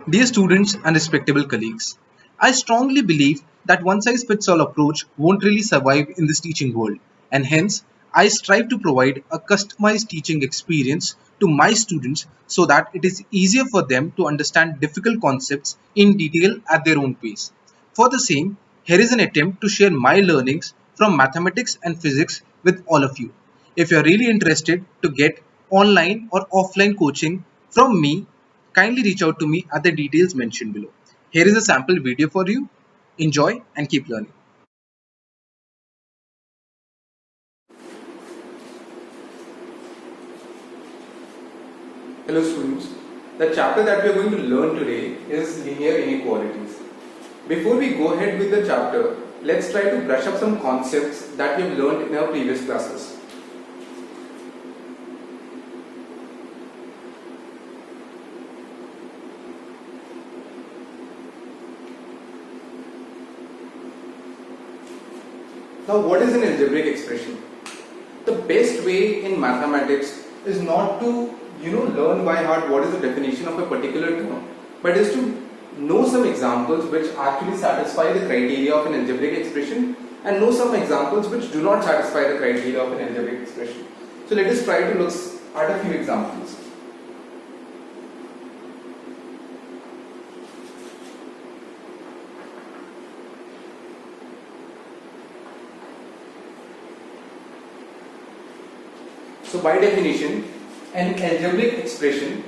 Dear students and respectable colleagues, I strongly believe that one size fits all approach won't really survive in this teaching world, and hence I strive to provide a customized teaching experience to my students so that it is easier for them to understand difficult concepts in detail at their own pace. For the same, here is an attempt to share my learnings from mathematics and physics with all of you. If you're really interested to get online or offline coaching from me, kindly reach out to me at the details mentioned below. Here is a sample video for you. Enjoy and keep learning. Hello students, the chapter that we are going to learn today is linear inequalities. Before we go ahead with the chapter, let's try to brush up some concepts that we have learned in our previous classes. Now, what is an algebraic expression? The best way in mathematics is not to learn by heart what is the definition of a particular term, but is to know some examples which actually satisfy the criteria of an algebraic expression and know some examples which do not satisfy the criteria of an algebraic expression. So let us try to look at a few examples. So by definition, an algebraic expression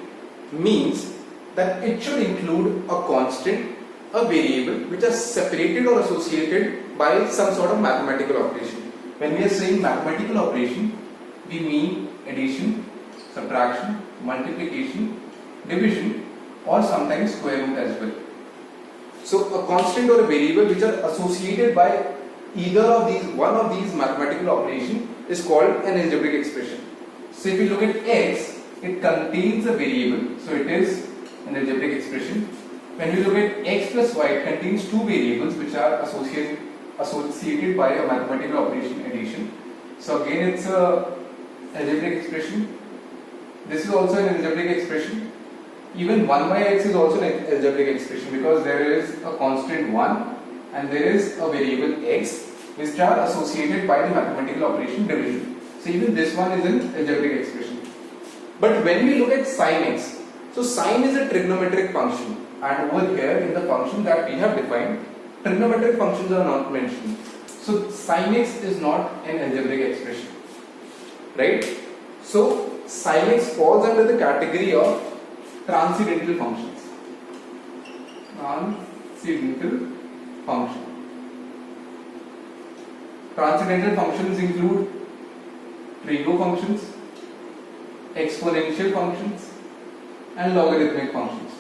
means that it should include a constant, a variable which are separated or associated by some sort of mathematical operation. When we are saying mathematical operation, we mean addition, subtraction, multiplication, division, or sometimes square root as well. So a constant or a variable which are associated by either of these, one of these mathematical operation is called an algebraic expression. So if you look at x, it contains a variable, so it is an algebraic expression. When we look at x plus y, it contains two variables which are associated by a mathematical operation addition. So again it's a algebraic expression. This is also an algebraic expression. Even 1 by x is also an algebraic expression because there is a constant 1 and there is a variable x which are associated by the mathematical operation division. So even this one is an algebraic expression. But when we look at sin x, so sin is a trigonometric function, and over here in the function that we have defined, trigonometric functions are not mentioned. So sin x is not an algebraic expression, right? So sin x falls under the category of transcendental functions. Transcendental function. Transcendental functions include trigo functions, exponential functions, and logarithmic functions.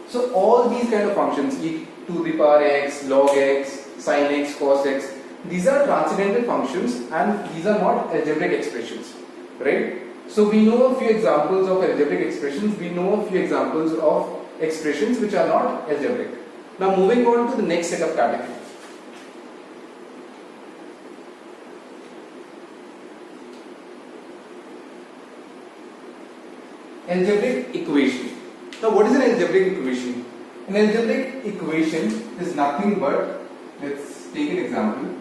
So all these kind of functions, e to the power x, log x, sin x, cos x, these are transcendental functions and these are not algebraic expressions, right? So we know a few examples of algebraic expressions, we know a few examples of expressions which are not algebraic. Now moving on to the next set of categories. Algebraic equation. Now what is an algebraic equation? An algebraic equation is nothing but, let's take an example.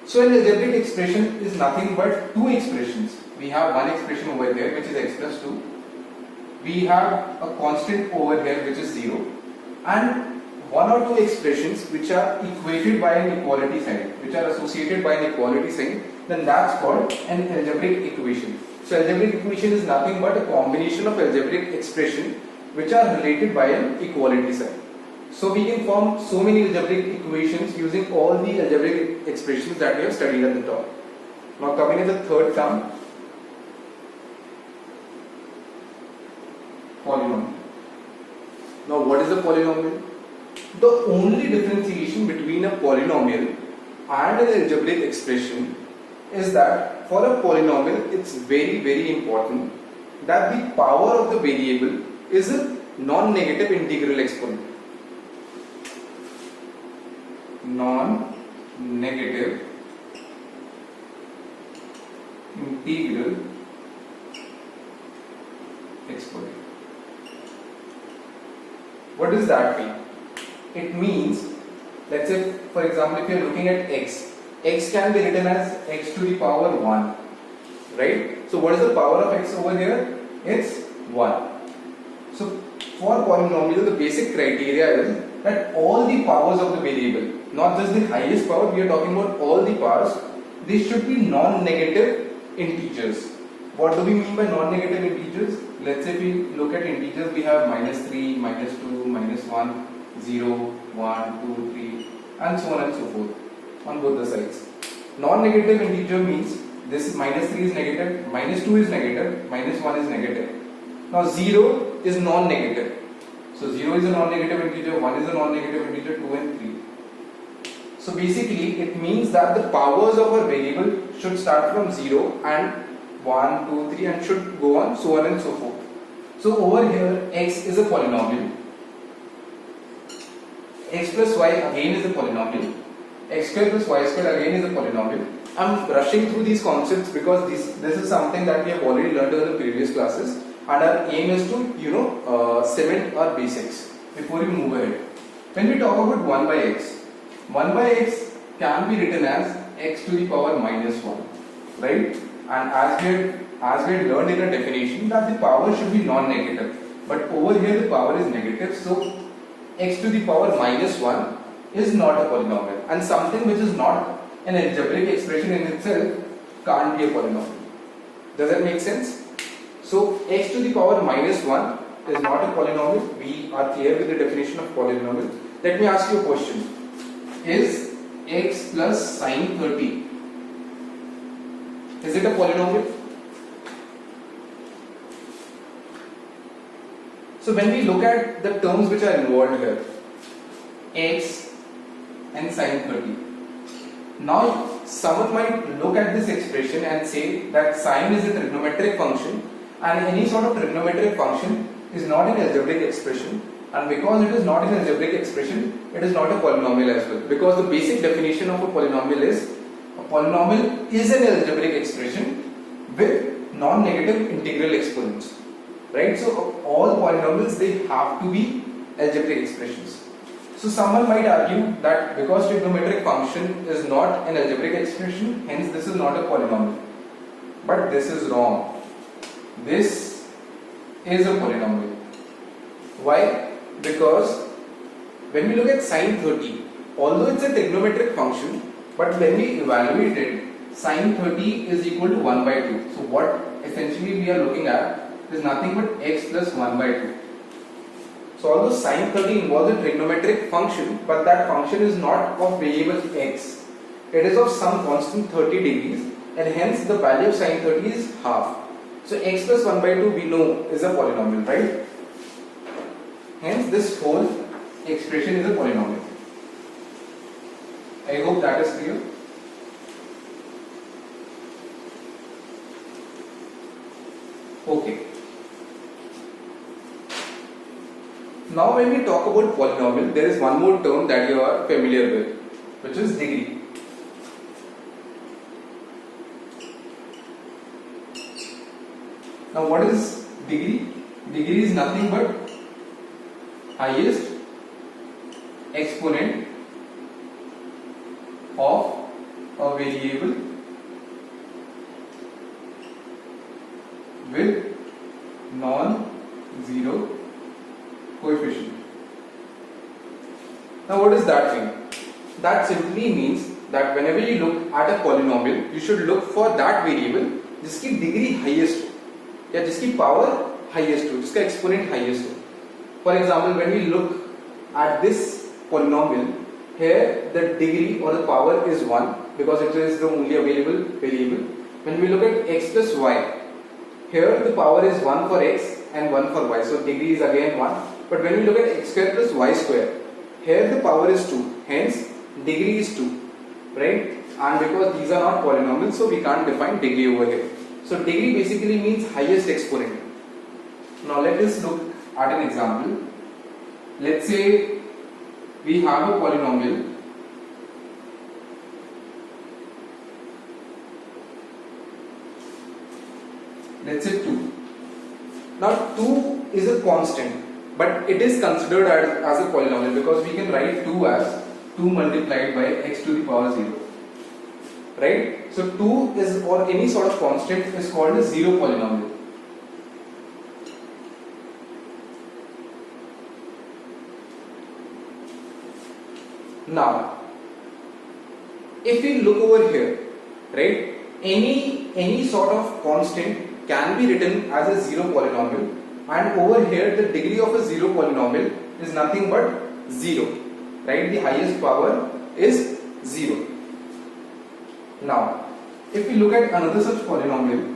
So an algebraic expression is nothing but two expressions. We have one expression over here which is x plus 2. We have a constant over here which is 0. And one or two expressions which are equated by an equality sign, which are associated by an equality sign, then that's called an algebraic equation. So algebraic equation is nothing but a combination of algebraic expression which are related by an equality sign. So we can form so many algebraic equations using all the algebraic expressions that we have studied at the top. Now coming to the third term, polynomial. Now what is a polynomial? The only differentiation between a polynomial and an algebraic expression is that for a polynomial it's very important that the power of the variable is a non-negative integral exponent. Non-negative integral What does that mean? It means, let's say for example, if you are looking at x can be written as x to the power 1, right? So what is the power of x over here? It's 1. So for polynomial, the basic criteria is that all the powers of the variable, not just the highest power, we are talking about all the powers, they should be non-negative integers. What do we mean by non-negative integers? Let's say if we look at integers, we have -3, -2, -1, 0, 1, 2, 3, and so on and so forth on both the sides. Non-negative integer means this -3 is negative, -2 is negative, -1 is negative. Now 0 is non-negative. So 0 is a non-negative integer, 1 is a non-negative integer, 2 and 3. So basically it means that the powers of a variable should start from 0 and 1, 2, 3 and should go on so on and so forth. So over here x is a polynomial. X plus y again is a polynomial. X square plus y square again is a polynomial. I'm rushing through these concepts because this is something that we have already learned in the previous classes, and our aim is to cement our basics before we move ahead. When we talk about 1 by x, 1 by x can be written as x to the power -1, right? And as we had learned in a definition that the power should be non-negative, but over here the power is negative, so x to the power -1 is not a polynomial, and something which is not an algebraic expression in itself can't be a polynomial. Does that make sense? So x to the power -1 is not a polynomial. We are clear with the definition of polynomial. Let me ask you a question. Is x plus sine 30, is it a polynomial? So when we look at the terms which are involved here, x and sine 30. Now someone might look at this expression and say that sine is a trigonometric function, and any sort of trigonometric function is not an algebraic expression, and because it is not an algebraic expression, it is not a polynomial as well, because the basic definition of a polynomial is an algebraic expression with non-negative integral exponents, right? So all polynomials, they have to be algebraic expressions. So someone might argue that because trigonometric function is not an algebraic expression, hence this is not a polynomial. But this is wrong. This is a polynomial. Why? Because when we look at sine 30, although it's a trigonometric function, but when we evaluate it, sine 30 is equal to 1 by 2. So what essentially we are looking at is nothing but x plus 1 by 2. So although sine 30 involves a trigonometric function, but that function is not of variable x. It is of some constant 30 degrees, and hence the value of sine 30 is half. So x plus 1 by 2 we know is a polynomial, right? Hence this whole expression is a polynomial. I hope that is clear. Okay. Now when we talk about polynomial, there is one more term that you are familiar with, which is degree. Now what is degree? Degree is nothing but highest exponent of a variable with non-zero coefficient. Now what does that mean? That simply means that whenever you look at a polynomial, you should look for that variable जिसकी degree highest हो या जिसकी power highest हो, जिसका exponent highest हो. For example, when we look at this polynomial, here the degree or the power is 1 because it is the only available variable. When we look at x plus y, here the power is 1 for x and 1 for y, so degree is again 1. But when we look at x square plus y square, here the power is 2, hence degree is 2, right? And because these are not polynomials, so we can't define degree over here. So degree basically means highest exponent. Now let us look at an example. Let's say we have a polynomial let's say 2. Now 2 is a constant. but it is considered as a polynomial because we can write 2 as 2 multiplied by x to the power 0. Right? So 2 is, or any sort of constant, is called a zero polynomial. Now, if we look over here, right, any sort of constant can be written as a zero polynomial, and over here the degree of a zero polynomial is nothing but 0, right? The highest power is 0. Now, if we look at another such polynomial,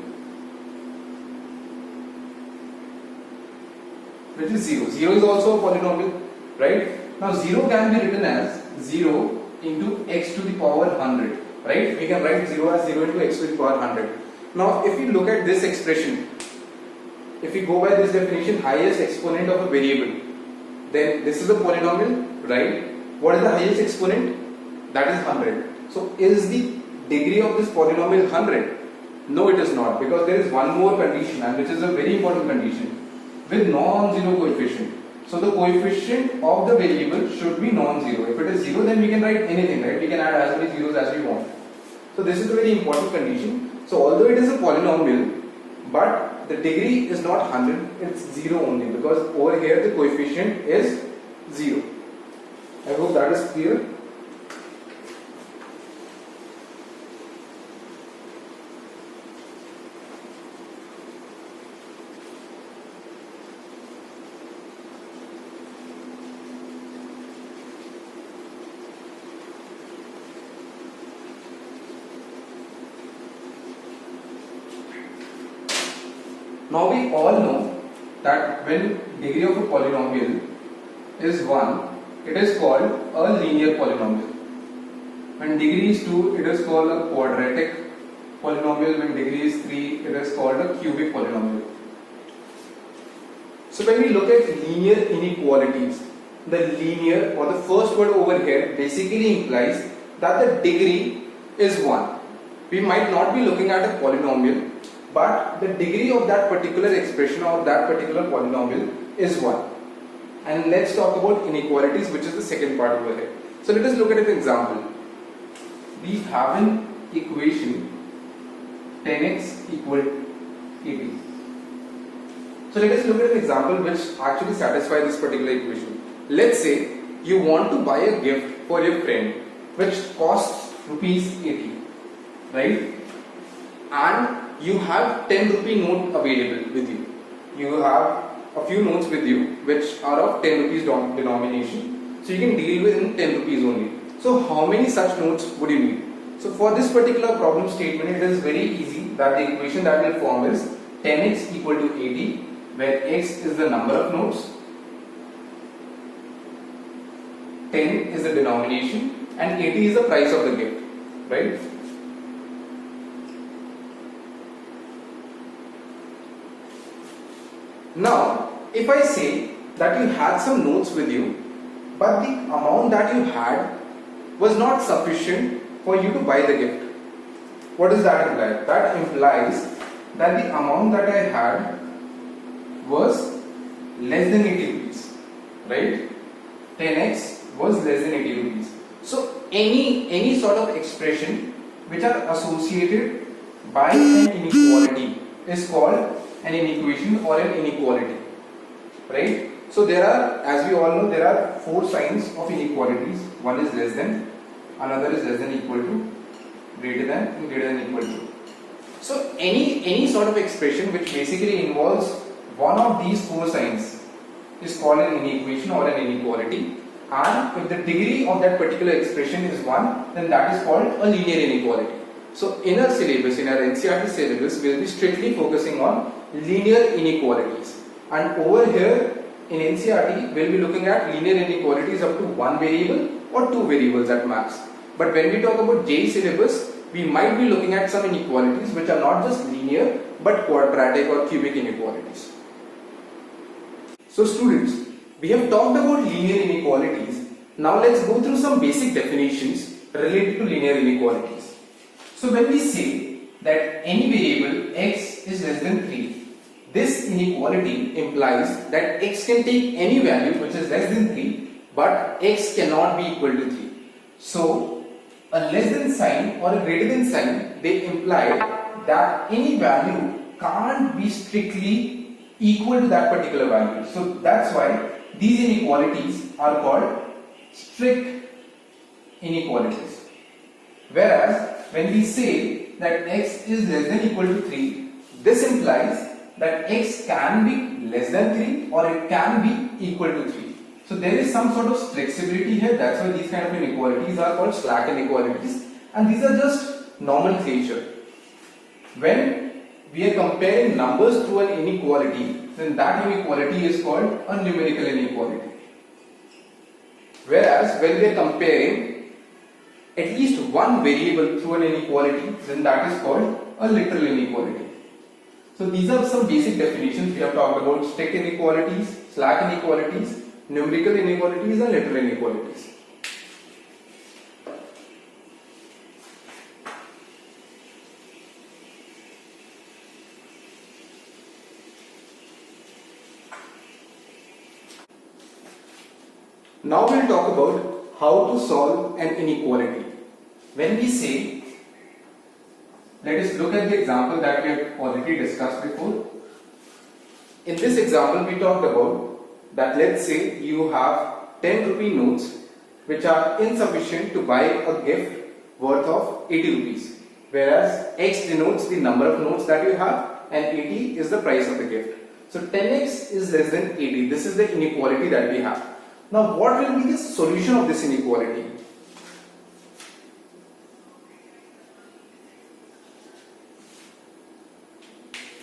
which is 0. 0 is also a polynomial, right? Now 0 can be written as 0 into x to the power 100, right? We can write 0 as 0 into x to the power 100. Now if we look at this expression, if we go by this definition, highest exponent of a variable, then this is a polynomial, right? What is the highest exponent? That is 100. So is the degree of this polynomial 100? No, it is not, because there is one more condition, and which is a very important condition, with non-zero coefficient. So the coefficient of the variable should be non-zero. If it is 0, then we can write anything, right? We can add as many zeros as we want. So this is a very important condition. So although it is a polynomial, but the degree is not 100, it's 0 only, because over here the coefficient is 0. I hope that is clear. Now we all know that when degree of a polynomial is 1, it is called a linear polynomial. When degree is 2, it is called a quadratic polynomial. When degree is 3, it is called a cubic polynomial. So when we look at linear inequalities, the linear, or the first word over here, basically implies that the degree is 1. We might not be looking at a polynomial, but the degree of that particular expression or that particular polynomial is 1. And let's talk about inequalities, which is the second part over here. So let us look at an example. We have an equation 10x equal 80. So let us look at an example which actually satisfies this particular equation. Let's say you want to buy a gift for your friend which costs rupees 80, right? And you have 10 rupee note available with you. You have a few notes with you which are of 10 rupees denomination. So you can deal with in 10 rupees only. So how many such notes would you need? So for this particular problem statement, it is very easy that the equation that will form is 10x equal to 80, where x is the number of notes, 10 is the denomination, and 80 is the price of the gift, right? Now, if I say that you had some notes with you, but the amount that you had was not sufficient for you to buy the gift, what does that imply? That implies that the amount that I had was less than 80 rupees, right? 10x was less than 80 rupees. So any sort of expression which are associated by an inequality is called an inequation or an inequality, right? So there are, as we all know, there are 4 signs of inequalities. One is less than, another is less than equal to, greater than, and greater than equal to. So any sort of expression which basically involves one of these 4 signs is called an inequation or an inequality. And if the degree of that particular expression is 1, then that is called a linear inequality. So in our syllabus, in our NCERT syllabus, we will be strictly focusing on linear inequalities. And over here in NCERT, we will be looking at linear inequalities up to 1 variable or 2 variables at max. But when we talk about JEE syllabus, we might be looking at some inequalities which are not just linear but quadratic or cubic inequalities. So students, we have talked about linear inequalities. Now let's go through some basic definitions related to linear inequalities. So when we say that any variable x is less than 3, This inequality implies that x can take any value which is less than 3, but x cannot be equal to 3. So, a less than sign or a greater than sign, they imply that any value can't be strictly equal to that particular value. So, that's why these inequalities are called strict inequalities. Whereas, when we say that x is less than equal to 3, this implies that x can be less than 3 or it can be equal to 3. So there is some sort of flexibility here. That's why these kind of inequalities are called slack inequalities, and these are just nomenclature. When we are comparing numbers through an inequality, then that inequality is called a numerical inequality. Whereas when we are comparing at least one variable through an inequality, then that is called a literal inequality. So these are some basic definitions. We have talked about strict inequalities, slack inequalities, numerical inequalities and literal inequalities. Now we'll talk about how to solve an inequality. When we say, let us look at the example that we have already discussed before. In this example, we talked about that let's say you have 10 rupee notes which are insufficient to buy a gift worth of 80 rupees, whereas x denotes the number of notes that you have and 80 is the price of the gift. So 10x is less than 80. This is the inequality that we have. Now what will be the solution of this inequality?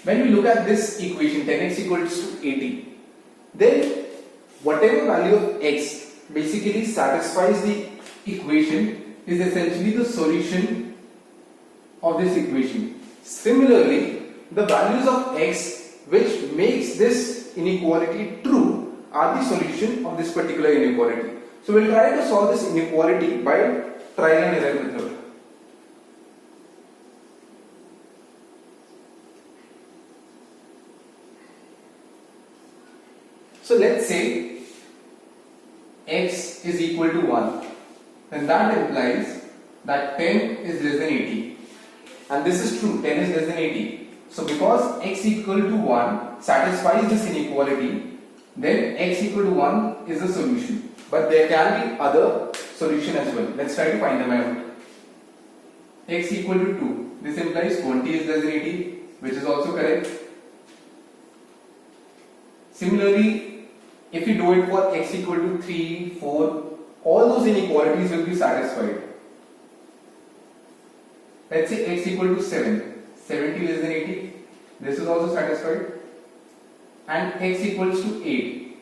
When we look at this equation 10x equals to 80, then whatever value of x basically satisfies the equation is essentially the solution of this equation. Similarly, the values of x which makes this inequality true are the solution of this particular inequality. So we'll try to solve this inequality by trial and error method. So let's say x is equal to 1, then that implies that 10 is less than 80, and this is true, 10 is less than 80. So because x equal to 1 satisfies this inequality, then x equal to 1 is the solution, but there can be other solution as well. Let's try to find them out. X equal to 2, this implies 20 is less than 80, which is also correct. Similarly, if you do it for x equal to 3, 4, all those inequalities will be satisfied. Let's say x equal to 7, 70 less than 80, this is also satisfied. And x equals to 8,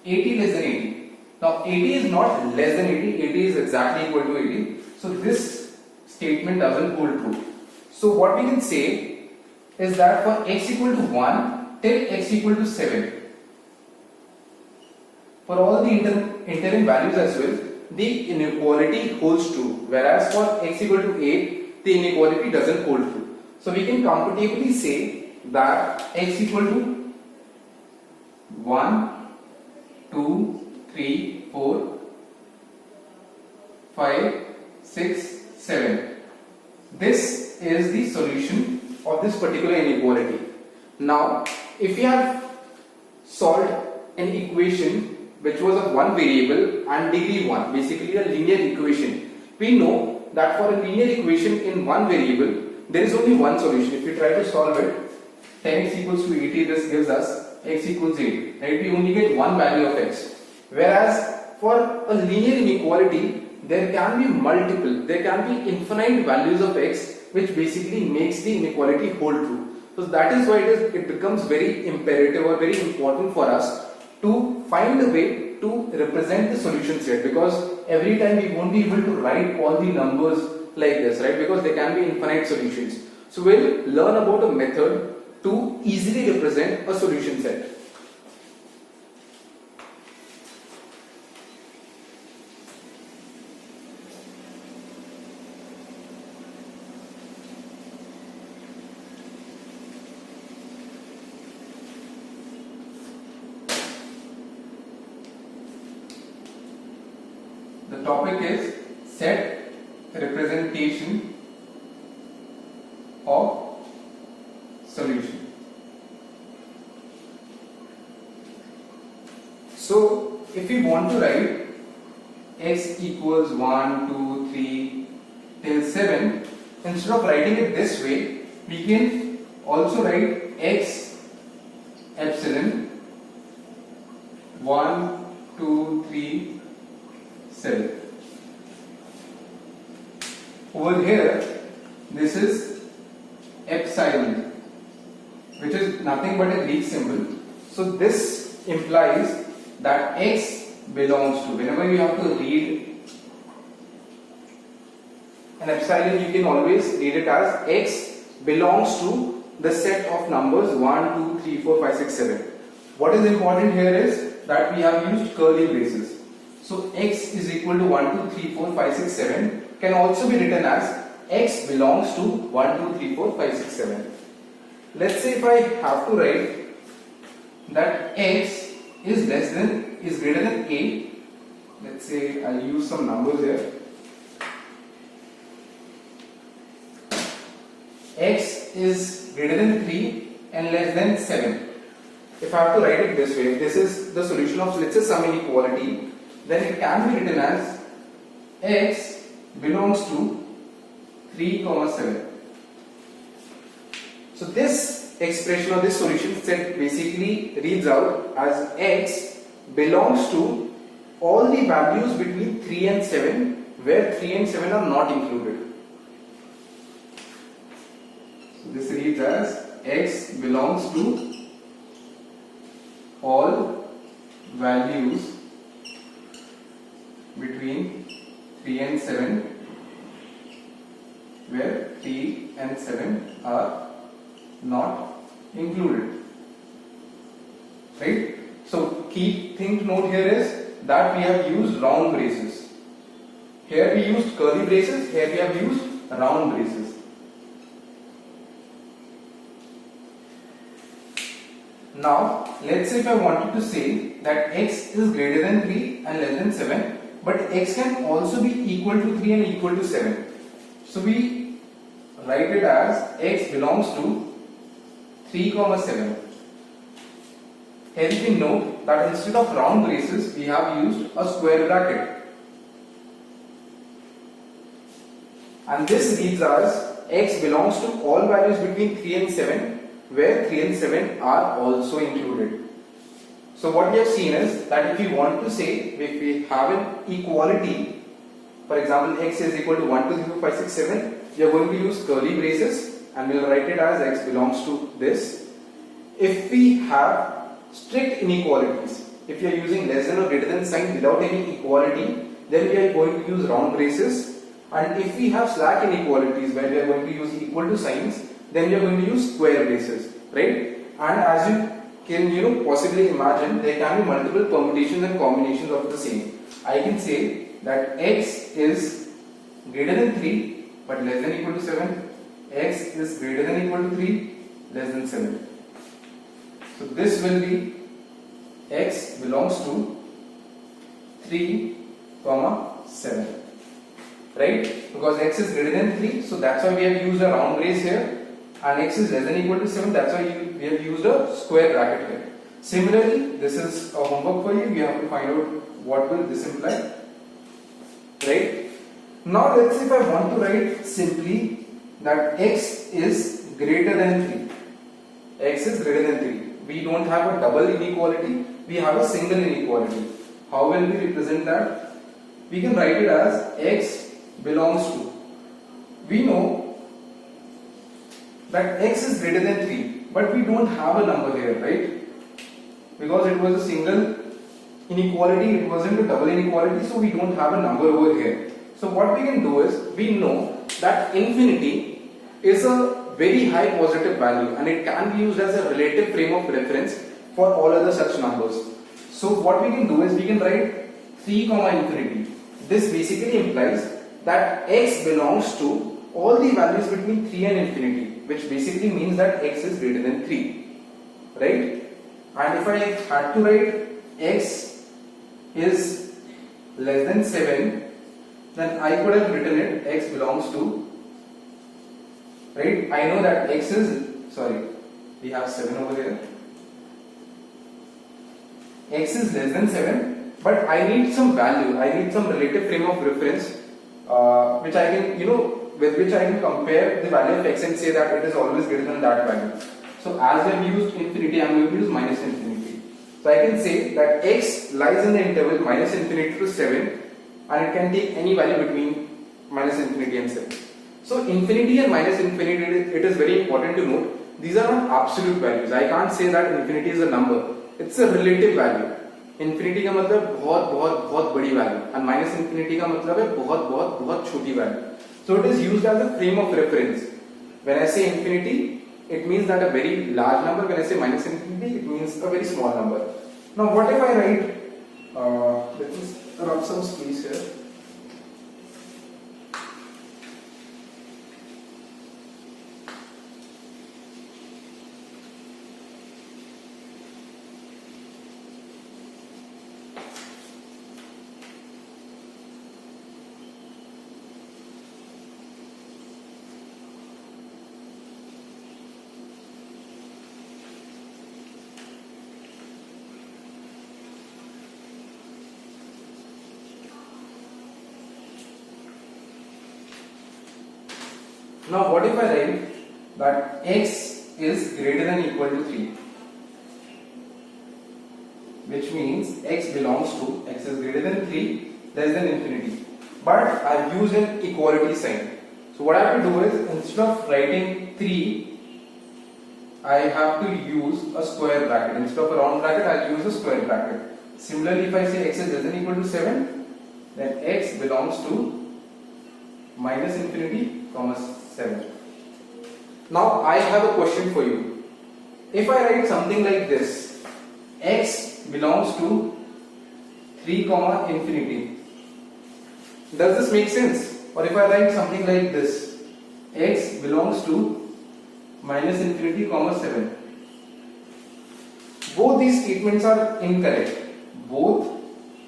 80 less than 80. Now 80 is not less than 80, 80 is exactly equal to 80. So this statement doesn't hold true. So what we can say is that for x equal to 1 till x equal to 7, for all the interim values as well, the inequality holds true, whereas for x equal to 8, the inequality doesn't hold true. So we can comfortably say that x equal to 1, 2, 3, 4, 5, 6, 7. This is the solution of this particular inequality. Now, if we have solved an equation which was of one variable and degree 1, basically a linear equation, we know that for a linear equation in one variable, there is only one solution. If we try to solve it, 10x equals to 80, this gives us x equals 8. Right? We only get one value of x. Whereas for a linear inequality, there can be multiple, there can be infinite values of x, which basically makes the inequality hold true. So that is why it becomes very imperative or very important for us to find a way to represent the solution set, because every time we won't be able to write all the numbers like this, right? Because there can be infinite solutions. So we'll learn about a method to easily represent a solution set. The topic is set representation of solution. So if we want to write x equals 1, 2, 3 till 7, instead of writing it this way, we can also write x epsilon 1, 2, 3, 7. Over here, this is epsilon, which is nothing but a Greek symbol. So this implies that x belongs to, whenever you have to read an epsilon, you can always read it as x belongs to the set of numbers 1, 2, 3, 4, 5, 6, 7. What is important here is that we have used curly braces. So x is equal to 1, 2, 3, 4, 5, 6, 7 can also be written as x belongs to 1, 2, 3, 4, 5, 6, 7. Let's say if I have to write that x is greater than 8. Let's say I'll use some numbers here. X is greater than 3 and less than 7. If I have to write it this way, this is the solution of, let's say, some inequality, then it can be written as x belongs to 3, 7. So this expression or this solution set basically reads out as x belongs to all the values between 3 and 7 where 3 and 7 are not included. So this reads as x belongs to all values between 3 and 7 where 3 and 7 are not included. Right? So key thing to note here is that we have used round braces. Here we used curly braces, here we have used round braces. Now let's say if I wanted to say that x is greater than 3 and less than 7, but x can also be equal to 3 and equal to 7. So we write it as x belongs to 3, 7. Here you can note that instead of round braces, we have used a square bracket. And this reads as x belongs to all values between 3 and 7, where 3 and 7 are also included. So what we have seen is that if we want to say, if we have an equality, for example, x is equal to 1, 2, 3, 4, 5, 6, 7, we are going to use curly braces and we will write it as x belongs to this. If we have strict inequalities, if you are using less than or greater than sign without any equality, then we are going to use round braces. And if we have slack inequalities where we are going to use equal to signs, then we are going to use square braces, right? And as you can possibly imagine, there can be multiple permutations and combinations of the same. I can say that x is greater than 3 but less than equal to 7. X is greater than equal to 3, less than 7. So this will be x belongs to 3, 7. Right? Because x is greater than 3, so that's why we have used a round brace here. And x is less than equal to 7, that's why we have used a square bracket here. Similarly, this is a homework for you. You have to find out what will this imply. Right? Now let's say if I want to write simply that x is greater than 3. X is greater than 3. We don't have a double inequality, we have a single inequality. How will we represent that? We can write it as x belongs to. We know that x is greater than 3, but we don't have a number here, right? Because it was a single inequality, it wasn't a double inequality, so we don't have a number over here. So what we can do is, we know that infinity is a very high positive value and it can be used as a relative frame of reference for all other such numbers. So what we can do is, we can write 3, infinity. This basically implies that x belongs to all the values between 3 and infinity, which basically means that x is greater than 3, right? And if I had to write x is less than 7 then I could have written it x belongs to, right? I know that x is, sorry, we have 7 over there. X is less than 7, but I need some value, I need some relative frame of reference which I can, with which I can compare the value of x and say that it is always greater than that value. So as I have used infinity, I am going to use minus infinity. So I can say that x lies in the interval minus infinity to 7, and it can take any value between minus infinity and 7. So infinity and minus infinity, it is very important to note, these are not absolute values. I can't say that infinity is a number. It's a relative value. Infinity का मतलब बहुत बहुत बहुत बड़ी value, and minus infinity का मतलब है बहुत बहुत बहुत छोटी value. So it is used as a frame of reference. When I say infinity, it means that a very large number. When I say minus infinity, it means a very small number. Now what if I write, let me rub some space here. Now what if I write that x is greater than or equal to 3, which means x belongs to, x is greater than 3, less than infinity, but I've used an equality sign. So what I have to do is, instead of writing 3, I have to use a square bracket. Instead of a round bracket, I'll use a square bracket. Similarly, if I say x is less than or equal to 7, then x belongs to minus infinity, comma 7. Now I have a question for you. If I write something like this, x belongs to 3 comma infinity, does this make sense? Or if I write something like this, x belongs to minus infinity comma 7, both these statements are incorrect. Both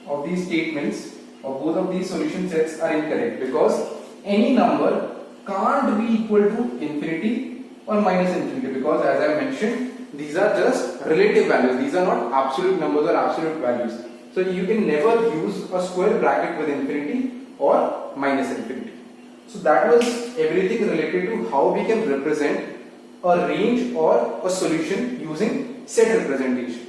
of these statements or both of these solution sets are incorrect, because any number can't be equal to infinity or minus infinity, because as I mentioned, these are just relative values. These are not absolute numbers or absolute values. So you can never use a square bracket with infinity or minus infinity. So that was everything related to how we can represent a range or a solution using set representation.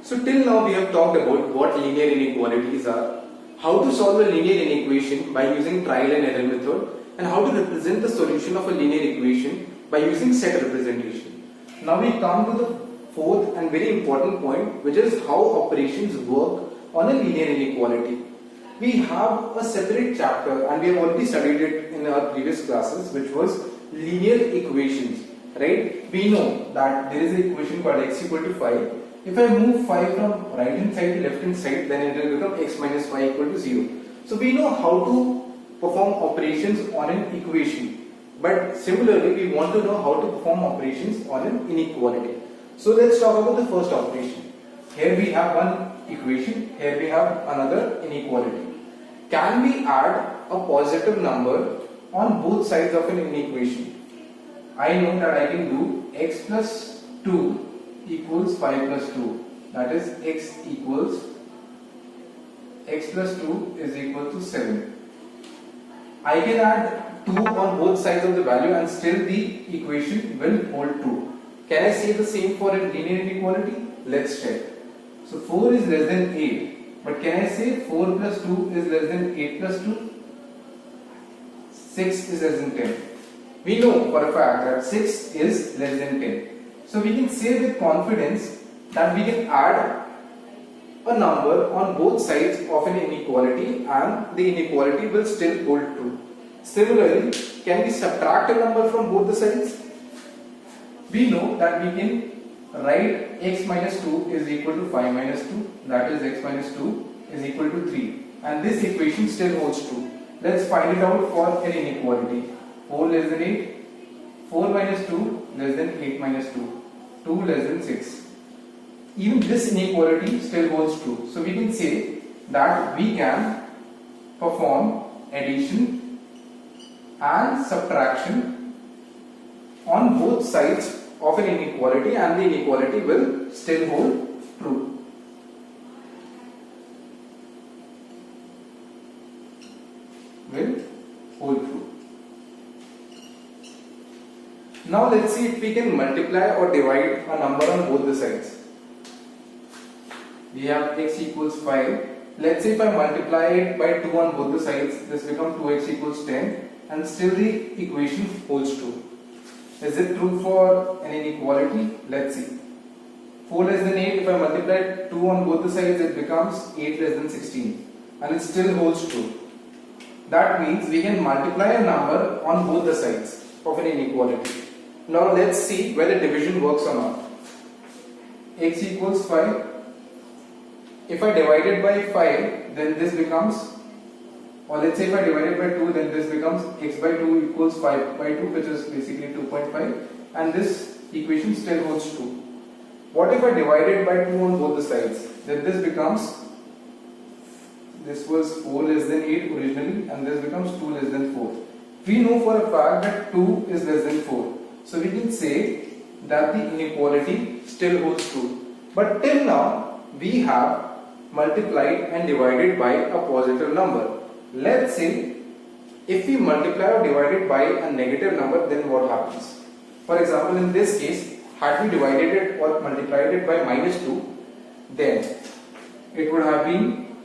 So till now we have talked about what linear inequalities are, how to solve a linear inequation by using trial and error method, and how to represent the solution of a linear equation by using set representation. Now we come to the fourth and very important point, which is how operations work on a linear inequality. We have a separate chapter and we have already studied it in our previous classes, which was linear equations, right? We know that there is an equation called x equal to 5. If I move 5 from right hand side to left hand side, then it will become x minus 5 equal to 0. So we know how to perform operations on an equation, but similarly we want to know how to perform operations on an inequality. So let's talk about the first operation. Here we have one equation, here we have another inequality. Can we add a positive number on both sides of an inequation? I know that I can do x plus 2 equals 5 plus 2, that is x plus 2 is equal to 7. I can add 2 on both sides of the value and still the equation will hold true. Can I say the same for a linear inequality? Let's check. So 4 is less than 8, but can I say 4 plus 2 is less than 8 plus 2? 6 is less than 10. We know for a fact that 6 is less than 10. So we can say with confidence that we can add a number on both sides of an inequality and the inequality will still hold true. Similarly, can we subtract a number from both the sides? We know that we can write x minus 2 is equal to 5 minus 2, that is x minus 2 is equal to 3, and this equation still holds true. Let's find it out for an inequality. 4 less than 8, 4 minus 2 less than 8 minus 2, 2 less than 6. Even this inequality still holds true. So we can say that we can perform addition and subtraction on both sides of an inequality, and the inequality will still hold true. Will hold true. Now let's see if we can multiply or divide a number on both the sides. We have x equals 5. Let's say if I multiply it by 2 on both the sides, this becomes 2x equals 10, and still the equation holds true. Is it true for an inequality? Let's see. 4 less than 8, if I multiply 2 on both the sides, it becomes 8 less than 16, and it still holds true. That means we can multiply a number on both the sides of an inequality. Now let's see whether division works or not. X equals 5. If I divide it by 5, then this becomes, or let's say if I divide it by 2, then this becomes x by 2 equals 5 by 2, which is basically 2.5, and this equation still holds true. What if I divide it by 2 on both the sides? Then this becomes, this was 4 less than 8 originally, and this becomes 2 less than 4. We know for a fact that 2 is less than 4. So we can say that the inequality still holds true. But till now, we have multiplied and divided by a positive number. Let's say if we multiply or divide it by a negative number, then what happens? For example, in this case, had we divided it or multiplied it by minus 2, then it would have been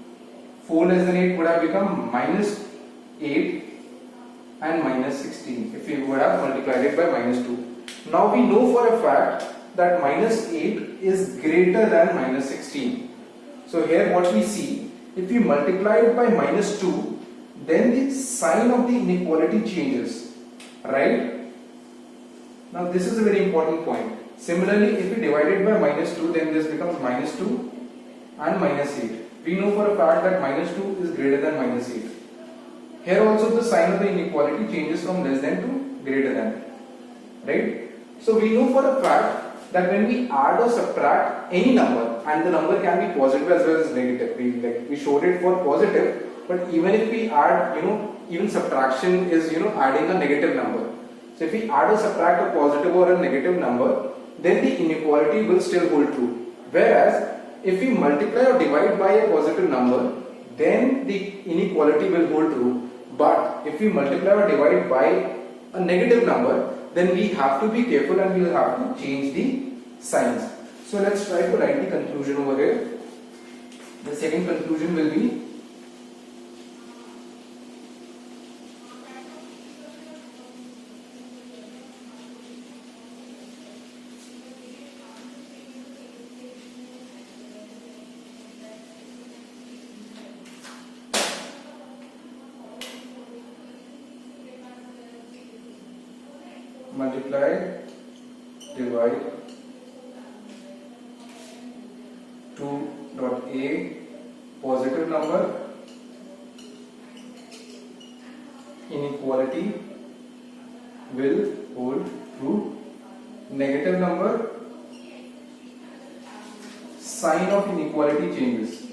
4 less than 8 would have become minus 8 and minus 16 if we would have multiplied it by minus 2. Now we know for a fact that minus 8 is greater than minus 16. So here what we see, if we multiply it by minus 2, then the sign of the inequality changes, right? Now this is a very important point. Similarly, if we divide it by minus 2, then this becomes minus 2 and minus 8. We know for a fact that minus 2 is greater than minus 8. Here also the sign of the inequality changes from less than to greater than, right? So we know for a fact that when we add or subtract any number, and the number can be positive as well as negative, we showed it for positive, but even if we add, even subtraction is, adding a negative number. So if we add or subtract a positive or a negative number, then the inequality will still hold true. Whereas if we multiply or divide by a positive number, then the inequality will hold true. But if we multiply or divide by a negative number, then we have to be careful and we will have to change the signs. So let's try to write the conclusion over here. The second conclusion will be multiply, divide 2 dot a positive number, inequality will hold true, negative number, sign of inequality changes.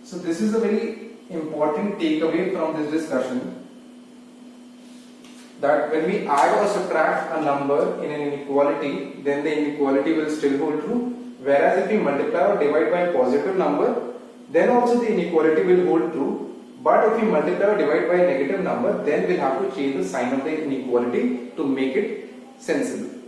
So this is a very important takeaway from this discussion, that when we add or subtract a number in an inequality, then the inequality will still hold true. Whereas if we multiply or divide by a positive number, then also the inequality will hold true. But if we multiply or divide by a negative number, then we'll have to change the sign of the inequality to make it sensible.